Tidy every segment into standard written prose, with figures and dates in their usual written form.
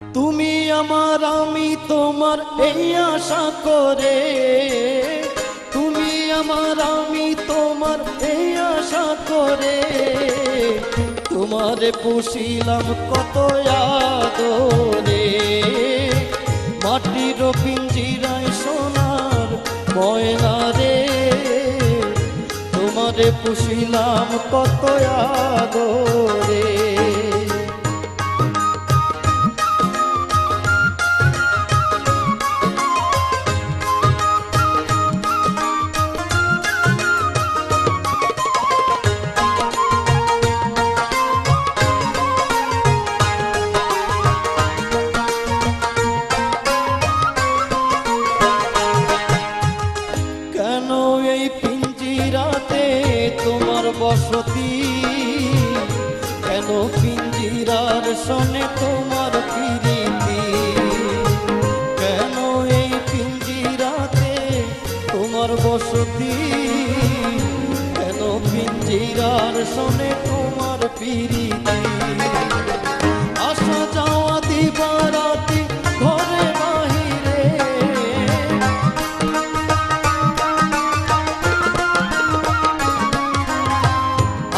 তুমি আমার আমি তোমার এই আশা করে, তুমি আমার আমি তোমার এই আশা করে, তোমারে পুষিলাম কত আদরে। মাটির পিঞ্জিরায় সোনার ময়না রে, তোমারে পুষিলাম কত আদরে। কেন এই পিঞ্জিরাতে তোমার বসতি, কেন পিঞ্জিরার সনে তোমার প্রীতি, কেন এই পিঞ্জিরাতে তোমার বসতি, কেন পিঞ্জিরার সনে তোমার প্রীতি। আসা যাওয়া দিবারাতি ঘরে বাহিরে,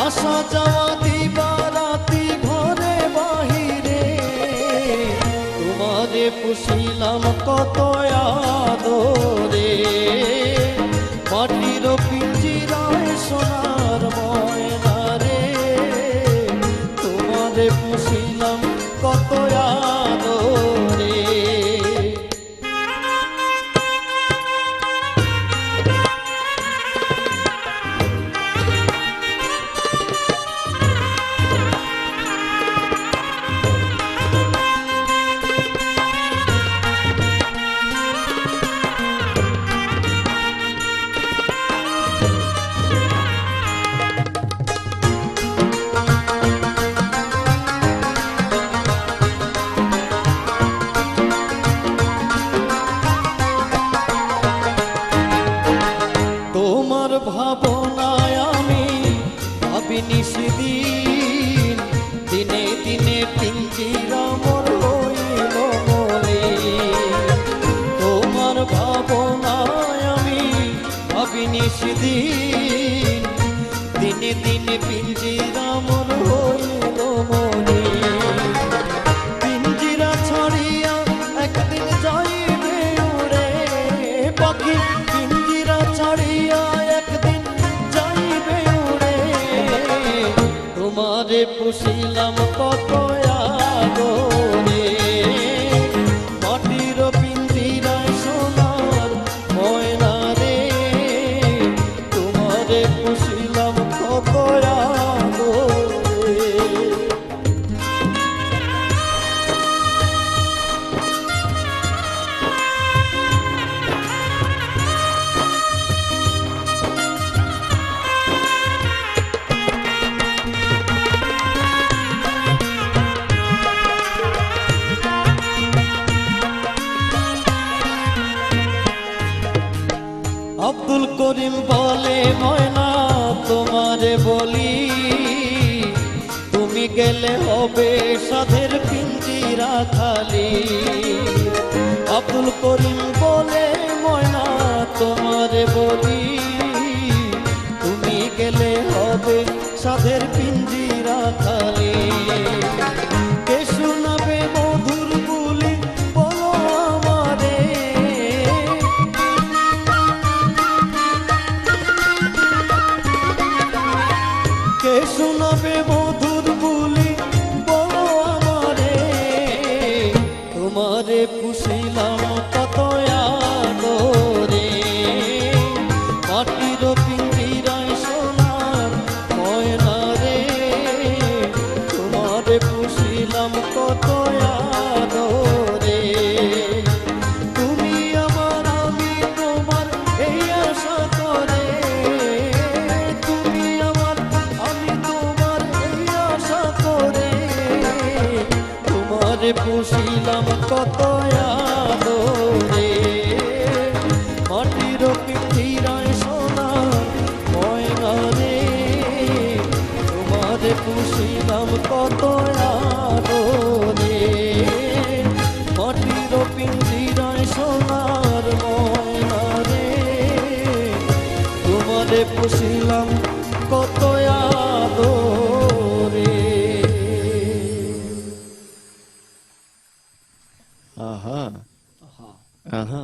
আসা যাওয়া দিবারাতি ঘরে বাহিরে, তোমারে পুষিলাম কত আদরে। মাটির পিঞ্জিরায় সোনার ময়না রে, তোমারে পুষিলাম কত আদরে। তোমার ভাবনায় আমি ভাবি নিশিদিন, দিনে দিনে পিঞ্জিরা মোর হইল মলিন। তোমার ভাবনায় আমি ভাবি নিশিদিন, দিনে দিনে পিঞ্জিরা মোর হইল মলিন। পিঞ্জিরা ছাড়িয়া একদিন যাইবে উড়ে পাখি, পিঞ্জিরা ছাড়িয়া একদিন যাইবে উড়ে, তোমারে পুষিলাম কত আদরে। মাটির পিঞ্জিরায় সোনার ময়না রে, তোমারে পুষিলাম কত আদরে। আব্দুল করিম বলে ময়না তোমারে বলি, তুমি গেলে হবে সাধের পিঞ্জিরা খালি। আব্দুল করিম বলে ময়না তোমারে বলি, তুমি গেলে হবে সাধের পিঞ্জিরা খালি। কে শোনাবে মধুর বুলি বলো আমারে, কে শোনাবে মধুর বুলি বলো আমারে, তোমারে পুষিলাম কত আদরে। মাটির পিঞ্জিরায় সোনার ময়না রে, তোমারে পুষিলাম কত আদরে। তুমি আমার আমি তোমার এই আশা করে, তুমি আমার আমি তোমার এই আশা করে, তোমারে পুষিলাম কত আদরে। মাটির পিঞ্জিরায় সোনার ময়না রে, তোমারে পুষিলাম কত আদরে। তোমারে পুষিলাম কত আদরে। আহা আহা